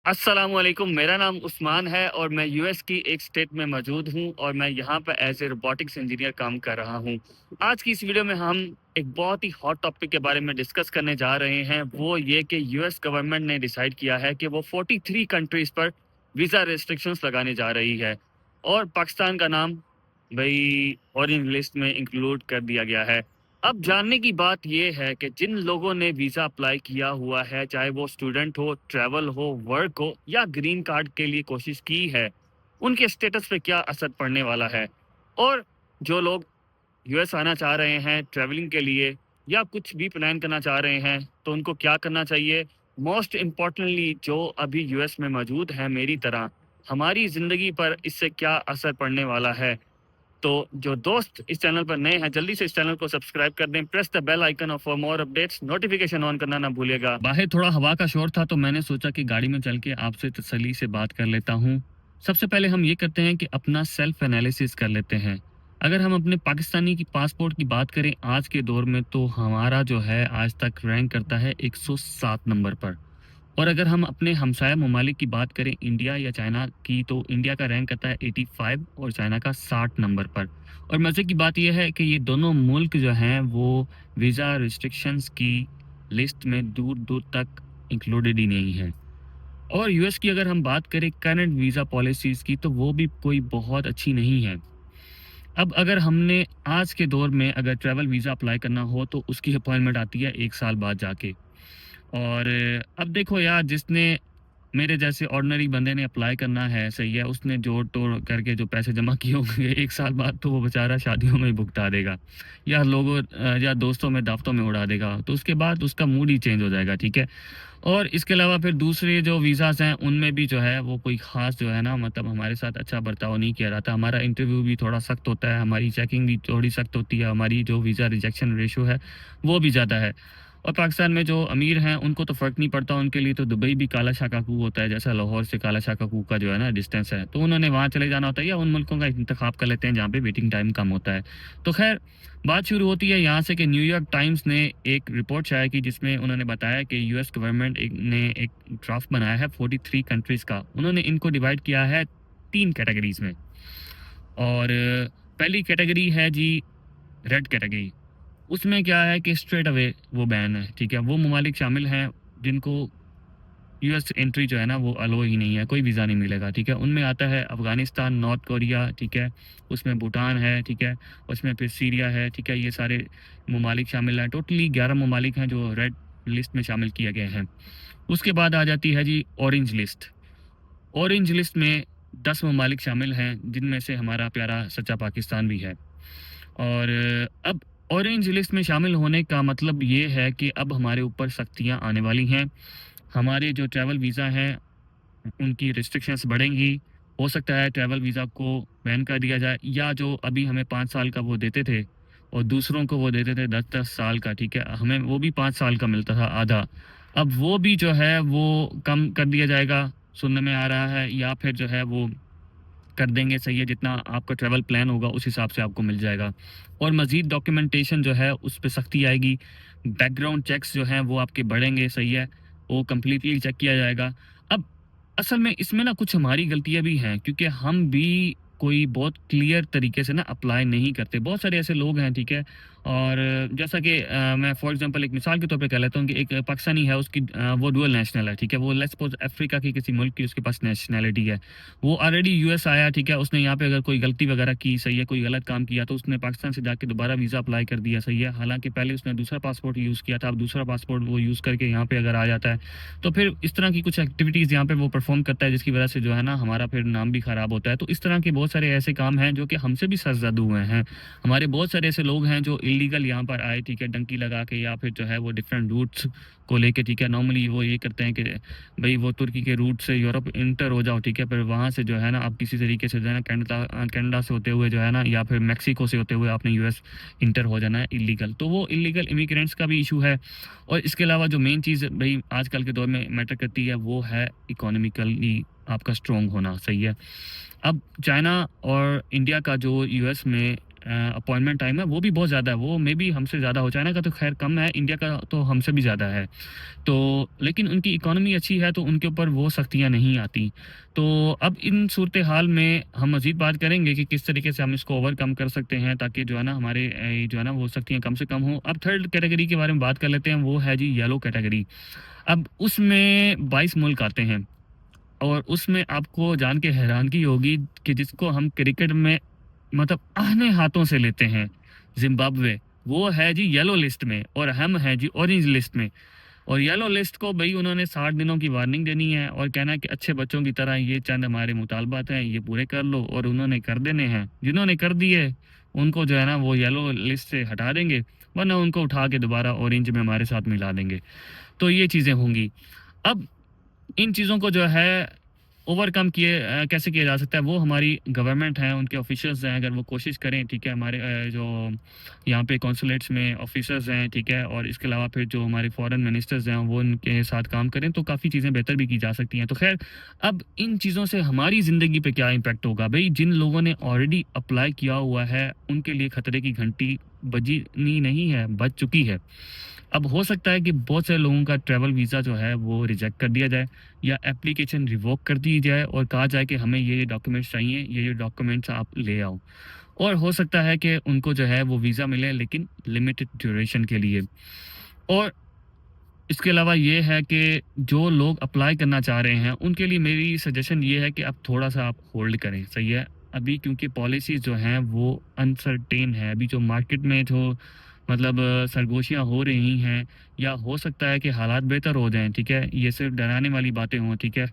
अस्सलामुअलैकुम। मेरा नाम उस्मान है और मैं यूएस की एक स्टेट में मौजूद हूँ और मैं यहाँ पर एज ए रोबोटिक्स इंजीनियर काम कर रहा हूँ। आज की इस वीडियो में हम एक बहुत ही हॉट टॉपिक के बारे में डिस्कस करने जा रहे हैं। वो ये कि यूएस गवर्नमेंट ने डिसाइड किया है कि वो 43 कंट्रीज पर वीज़ा रेस्ट्रिक्शंस लगाने जा रही है और पाकिस्तान का नाम भाई ऑरेंज लिस्ट में इंक्लूड कर दिया गया है। अब जानने की बात यह है कि जिन लोगों ने वीज़ा अप्लाई किया हुआ है, चाहे वो स्टूडेंट हो, ट्रैवल हो, वर्क हो या ग्रीन कार्ड के लिए कोशिश की है, उनके स्टेटस पे क्या असर पड़ने वाला है। और जो लोग यूएस आना चाह रहे हैं ट्रैवलिंग के लिए या कुछ भी प्लान करना चाह रहे हैं, तो उनको क्या करना चाहिए। मोस्ट इम्पॉर्टेंटली जो अभी यूएस में मौजूद है मेरी तरह, हमारी ज़िंदगी पर इससे क्या असर पड़ने वाला है। तो जो दोस्त इस चैनल पर नए हैं, जल्दी से इस चैनल को सब्सक्राइब कर दें, press the bell icon for more updates, notification on करना ना भूलिएगा। बाहर थोड़ा हवा का शोर था तो मैंने सोचा कि गाड़ी में चल के आपसे तसल्ली से बात कर लेता हूँ। सबसे पहले हम ये करते हैं कि अपना सेल्फ एनालिसिस कर लेते हैं। अगर हम अपने पाकिस्तानी की पासपोर्ट की बात करें आज के दौर में, तो हमारा जो है आज तक रैंक करता है 107 नंबर पर। और अगर हम अपने हमसाया ममालिक की बात करें इंडिया या चाइना की, तो इंडिया का रैंक आता है 85 और चाइना का 60 नंबर पर। और मज़े की बात यह है कि ये दोनों मुल्क जो हैं वो वीज़ा रिस्ट्रिक्शंस की लिस्ट में दूर दूर तक इंक्लूडेड ही नहीं है। और यूएस की अगर हम बात करें करंट वीज़ा पॉलिसीज़ की, तो वो भी कोई बहुत अच्छी नहीं है। अब अगर हमने आज के दौर में अगर ट्रैवल वीज़ा अप्लाई करना हो तो उसकी अपॉइंटमेंट आती है 1 साल बाद जाके। और अब देखो यार, जिसने मेरे जैसे ऑर्डिनरी बंदे ने अप्लाई करना है, सही है, उसने जोड़-तोड़ करके जो पैसे जमा किए होंगे 1 साल बाद, तो वो बेचारा शादियों में ही भुगता देगा या लोगों या दोस्तों में, दावतों में उड़ा देगा। तो उसके बाद उसका मूड ही चेंज हो जाएगा, ठीक है? और इसके अलावा फिर दूसरे जो वीज़ाज़ हैं, उनमें भी जो है वो कोई ख़ास जो है ना, मतलब हमारे साथ अच्छा बर्ताव नहीं किया जाता। हमारा इंटरव्यू भी थोड़ा सख्त होता है, हमारी चेकिंग भी थोड़ी सख्त होती है, हमारी जो वीज़ा रिजेक्शन रेशियो है, वो भी ज़्यादा है। और पाकिस्तान में जो अमीर हैं उनको तो फ़र्क नहीं पड़ता, उनके लिए तो दुबई भी काला शाका कू होता है, जैसा लाहौर से काला शाका कू का जो है ना डिस्टेंस है, तो उन्होंने वहाँ चले जाना होता है या उन मुल्कों का इंतखाब कर लेते हैं जहाँ पे वेटिंग टाइम कम होता है। तो खैर, बात शुरू होती है यहाँ से कि न्यूयॉर्क टाइम्स ने एक रिपोर्ट शाया की जिसमें उन्होंने बताया कि यूएस गवर्नमेंट ने एक ड्राफ्ट बनाया है 43 कंट्रीज़ का। उन्होंने इनको डिवाइड किया है 3 कैटेगरीज़ में। और पहली कैटेगरी है जी रेड कैटेगरी। उसमें क्या है कि स्ट्रेट अवे वो बैन है, ठीक है? वो ममालिक शामिल हैं जिनको यूएस एंट्री जो है ना वो अलो ही नहीं है, कोई वीज़ा नहीं मिलेगा, ठीक है? उनमें आता है अफ़गानिस्तान, नॉर्थ कोरिया, ठीक है? उसमें भूटान है, ठीक है? उसमें फिर सीरिया है, ठीक है? ये सारे ममालिक शामिल हैं। टोटली 11 ममालिक हैं जो रेड लिस्ट में शामिल किए गए हैं। उसके बाद आ जाती है जी ऑरेंज लिस्ट। ऑरेंज लिस्ट में 10 ममालिक शामिल हैं, जिनमें से हमारा प्यारा सच्चा पाकिस्तान भी है। और अब ऑरेंज लिस्ट में शामिल होने का मतलब ये है कि अब हमारे ऊपर सख्तियाँ आने वाली हैं। हमारे जो ट्रैवल वीज़ा हैं, उनकी रिस्ट्रिक्शंस बढ़ेंगी। हो सकता है ट्रैवल वीज़ा को बैन कर दिया जाए, या जो अभी हमें 5 साल का वो देते थे और दूसरों को वो देते थे 10-10 साल का, ठीक है? हमें वो भी 5 साल का मिलता था आधा। अब वो भी जो है वो कम कर दिया जाएगा, सुनने में आ रहा है, या फिर जो है वो कर देंगे, सही है, जितना आपका ट्रैवल प्लान होगा उस हिसाब से आपको मिल जाएगा। और मज़ीद डॉक्यूमेंटेशन जो है उस पे सख्ती आएगी। बैकग्राउंड चेक्स जो हैं वो आपके बढ़ेंगे, सही है, वो कंप्लीटली चेक किया जाएगा। अब असल में इसमें ना कुछ हमारी गलतियाँ भी हैं, क्योंकि हम भी कोई बहुत क्लियर तरीके से ना अप्लाई नहीं करते। बहुत सारे ऐसे लोग हैं, ठीक है? और जैसा कि मैं फॉर एग्ज़ाम्पल एक मिसाल के तौर पे कह लेता हूँ कि एक पाकिस्तानी है, उसकी वो डुअल नेशनल है, ठीक है? वो लेट्स सपोज़ अफ्रीका के किसी मुल्क की उसके पास नेशनैलिटी है। वो ऑलरेडी यूएस आया, ठीक है? उसने यहाँ पे अगर कोई गलती वगैरह की, सही है, कोई गलत काम किया, तो उसने पाकिस्तान से जाके दोबारा वीज़ा अप्लाई कर दिया, सही है? हालाँकि पहले उसने दूसरा पासपोर्ट यूज़ किया था, अब दूसरा पासपोर्ट वो यूज़ करके यहाँ पे अगर आ जाता है, तो फिर इस तरह की कुछ एक्टिविटीज़ यहाँ पे वो परफ़ॉर्म करता है, जिसकी वजह से जो है ना हमारा फिर नाम भी ख़राब होता है। तो इस तरह के बहुत सारे ऐसे काम हैं जो कि हमसे भी सरज़द हुए हैं। हमारे बहुत सारे ऐसे लोग हैं जो इल्लीगल यहाँ पर आए, ठीक है, डंकी लगा के, या फिर जो है वो डिफरेंट रूट्स को लेके, ठीक है? नॉर्मली वो ये करते हैं कि भई वो तुर्की के रूट से यूरोप एंटर हो जाओ, ठीक है? फिर वहाँ से जो है ना आप किसी तरीके से जो है ना कनाडा से होते हुए जो है ना, या फिर मेक्सिको से होते हुए आपने यूएस एंटर हो जाना है इल्लीगल। तो वो इल्लीगल इमिग्रेंट्स का भी इशू है। और इसके अलावा जो मेन चीज़ भई आजकल के दौर में मैटर करती है, वो है इकोनॉमिकली आपका स्ट्रॉन्ग होना, सही है? अब चाइना और इंडिया का जो यूएस में अपॉइंटमेंट टाइम है वो भी बहुत ज़्यादा है, वो मे बी हमसे ज़्यादा हो। चाइना का तो खैर कम है, इंडिया का तो हमसे भी ज़्यादा है। तो लेकिन उनकी इकोनॉमी अच्छी है तो उनके ऊपर वो सख्तियाँ नहीं आती। तो अब इन सूरत हाल में हम मज़ीद बात करेंगे कि किस तरीके से हम इसको ओवरकम कर सकते हैं, ताकि जो है ना हमारे जो है ना वो सख्तियाँ कम से कम हों। अब थर्ड कैटेगरी के बारे में बात कर लेते हैं, वो है जी येलो कैटेगरी। अब उसमें 22 मुल्क आते हैं, और उसमें आपको जान के हैरानगी होगी कि जिसको हम क्रिकेट में मतलब आहने हाथों से लेते हैं, जिम्बाब्वे, वो है जी येलो लिस्ट में, और हम हैं जी ऑरेंज लिस्ट में। और येलो लिस्ट को भाई उन्होंने 60 दिनों की वार्निंग देनी है और कहना है कि अच्छे बच्चों की तरह ये चंद हमारे मुतालबात हैं, ये पूरे कर लो, और उन्होंने कर देने हैं। जिन्होंने कर दिए उनको जो है ना वो येलो लिस्ट से हटा देंगे, वरना उनको उठा के दोबारा ऑरेंज में हमारे साथ मिला देंगे। तो ये चीज़ें होंगी। अब इन चीज़ों को जो है ओवरकम कैसे किया जा सकता है, वो हमारी गवर्नमेंट है, उनके ऑफिशियल्स हैं, अगर वो कोशिश करें, ठीक है, हमारे जो यहाँ पे कॉन्सुलेट्स में ऑफिसर्स हैं, ठीक है, और इसके अलावा फिर जो हमारे फॉरेन मिनिस्टर्स हैं वो उनके साथ काम करें तो काफ़ी चीज़ें बेहतर भी की जा सकती हैं। तो खैर, अब इन चीज़ों से हमारी ज़िंदगी पे क्या इम्पैक्ट होगा भाई? जिन लोगों ने ऑलरेडी अप्लाई किया हुआ है उनके लिए खतरे की घंटी बजनी नहीं है, बज चुकी है। अब हो सकता है कि बहुत से लोगों का ट्रैवल वीज़ा जो है वो रिजेक्ट कर दिया जाए, या एप्लीकेशन रिवोक कर दी जाए और कहा जाए कि हमें ये डॉक्यूमेंट्स चाहिए, ये डॉक्यूमेंट्स आप ले आओ। और हो सकता है कि उनको जो है वो वीज़ा मिले, लेकिन लिमिटेड ड्यूरेशन के लिए। और इसके अलावा ये है कि जो लोग अप्लाई करना चाह रहे हैं उनके लिए मेरी सजेशन ये है कि आप थोड़ा-सा आप होल्ड करें, सही है? अभी क्योंकि पॉलिसीज़ जो हैं वो अनसर्टेन है। अभी जो मार्केट में जो मतलब सरगोशियाँ हो रही हैं, या हो सकता है कि हालात बेहतर हो जाएँ, ठीक है? ये सिर्फ़ डराने वाली बातें हों, ठीक है?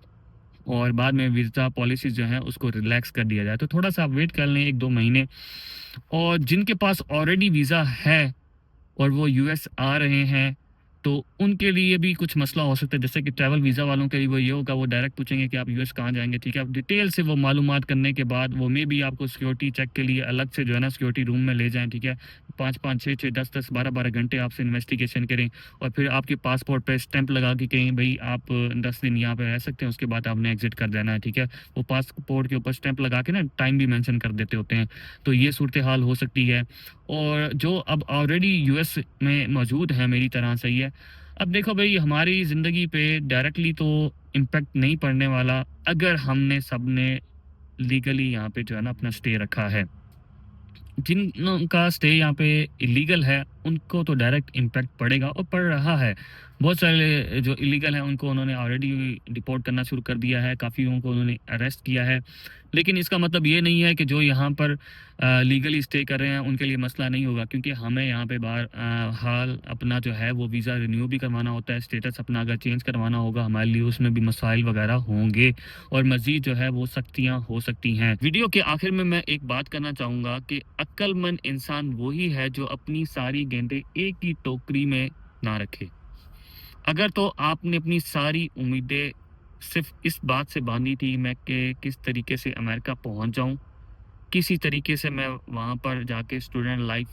और बाद में वीज़ा पॉलिसीज़ जो हैं उसको रिलैक्स कर दिया जाए। तो थोड़ा-सा आप वेट कर लें 1-2 महीने। और जिनके पास ऑलरेडी वीज़ा है और वो यूएस आ रहे हैं, तो उनके लिए भी कुछ मसला हो सकता है। जैसे कि ट्रैवल वीज़ा वालों के लिए वो ये होगा, वो डायरेक्ट पूछेंगे कि आप यूएस कहाँ जाएँगे, ठीक है? अब डिटेल से वो मालूमात करने के बाद वो मे बी आपको सिक्योरिटी चेक के लिए अलग से जो है ना सिक्योरिटी रूम में ले जाएँ, ठीक है? 5-5, 6-6, 10-10, 12-12 घंटे आपसे इन्वेस्टिगेशन करें, और फिर आपके पासपोर्ट पे स्टैंप लगा के कहें भई आप 10 दिन यहाँ पे रह सकते हैं, उसके बाद आपने एग्ज़िट कर देना है, ठीक है? वो पासपोर्ट के ऊपर स्टैंप लगा के ना टाइम भी मेंशन कर देते होते हैं। तो ये सूरत हाल हो सकती है। और जो अब ऑलरेडी यूएस में मौजूद हैं मेरी तरह, सही है। अब देखो भई, हमारी ज़िंदगी पे डायरेक्टली तो इम्पैक्ट नहीं पड़ने वाला, अगर हमने सबने लीगली यहाँ पे जो है ना अपना स्टे रखा है। जिन का स्टे यहाँ पे इलीगल है उनको तो डायरेक्ट इम्पैक्ट पड़ेगा, और पड़ रहा है। बहुत सारे जो इलीगल हैं उनको उन्होंने ऑलरेडी डिपोर्ट करना शुरू कर दिया है, काफ़ी लोगों को उन्होंने अरेस्ट किया है। लेकिन इसका मतलब ये नहीं है कि जो यहाँ पर लीगली स्टे कर रहे हैं उनके लिए मसला नहीं होगा, क्योंकि हमें यहाँ पे बाहर हाल अपना जो है वो वीज़ा रिन्यू भी करवाना होता है। स्टेटस अपना अगर चेंज करवाना होगा हमारे लिए, उसमें भी मसाइल वगैरह होंगे, और मज़ीद जो है वो सख्तियाँ हो सकती हैं। वीडियो के आखिर में मैं एक बात करना चाहूँगा कि अक्लमंद इंसान वही है जो अपनी सारी गेंदें एक ही टोकरी में ना रखे। अगर तो आपने अपनी सारी उम्मीदें सिर्फ इस बात से बांधी थी मैं कि किस तरीके से अमेरिका पहुंच जाऊं, किसी तरीके से मैं वहां पर जाके स्टूडेंट लाइफ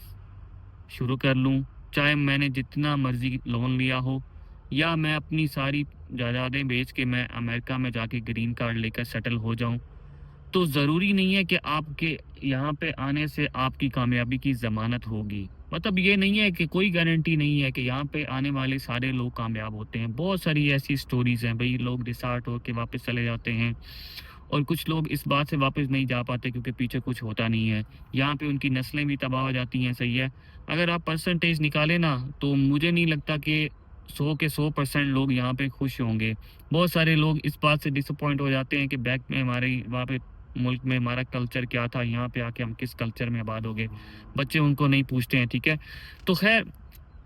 शुरू कर लूं, चाहे मैंने जितना मर्जी लोन लिया हो, या मैं अपनी सारी जायदादें बेच के मैं अमेरिका में जाके ग्रीन कार्ड लेकर सेटल हो जाऊं, तो ज़रूरी नहीं है कि आपके यहाँ पे आने से आपकी कामयाबी की ज़मानत होगी। मतलब ये नहीं है कि कोई गारंटी नहीं है कि यहाँ पे आने वाले सारे लोग कामयाब होते हैं। बहुत सारी ऐसी स्टोरीज़ हैं भई, लोग डिसहार्ट होके वापस चले जाते हैं, और कुछ लोग इस बात से वापस नहीं जा पाते क्योंकि पीछे कुछ होता नहीं है। यहाँ पे उनकी नस्लें भी तबाह हो जाती हैं, सही है। अगर आप परसेंटेज निकालें ना, तो मुझे नहीं लगता कि 100 के 100% लोग यहाँ पे खुश होंगे। बहुत सारे लोग इस बात से डिसअपॉइंट हो जाते हैं कि बैक में हमारे वहाँ पे मुल्क में हमारा कल्चर क्या था, यहाँ पे आके हम किस कल्चर में आबाद हो गए। बच्चे उनको नहीं पूछते हैं, ठीक है। तो खैर,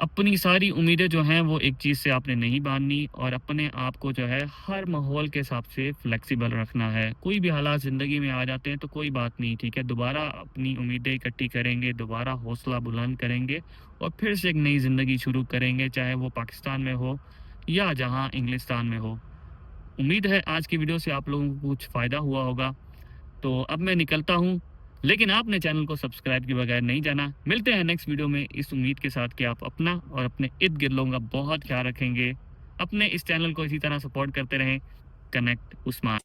अपनी सारी उम्मीदें जो हैं वो एक चीज़ से आपने नहीं बांधनी, और अपने आप को जो है हर माहौल के हिसाब से फ्लेक्सिबल रखना है। कोई भी हालात ज़िंदगी में आ जाते हैं तो कोई बात नहीं, ठीक है, दोबारा अपनी उम्मीदें इकट्ठी करेंगे, दोबारा हौसला बुलंद करेंगे, और फिर से एक नई ज़िंदगी शुरू करेंगे, चाहे वो पाकिस्तान में हो या जहाँ इंग्लिस्तान में हो। उम्मीद है आज की वीडियो से आप लोगों को कुछ फ़ायदा हुआ होगा। तो अब मैं निकलता हूँ, लेकिन आपने चैनल को सब्सक्राइब के बगैर नहीं जाना। मिलते हैं नेक्स्ट वीडियो में, इस उम्मीद के साथ कि आप अपना और अपने इर्द गिर्द लोगों का बहुत ख्याल रखेंगे। अपने इस चैनल को इसी तरह सपोर्ट करते रहें। कनेक्ट उस्मान।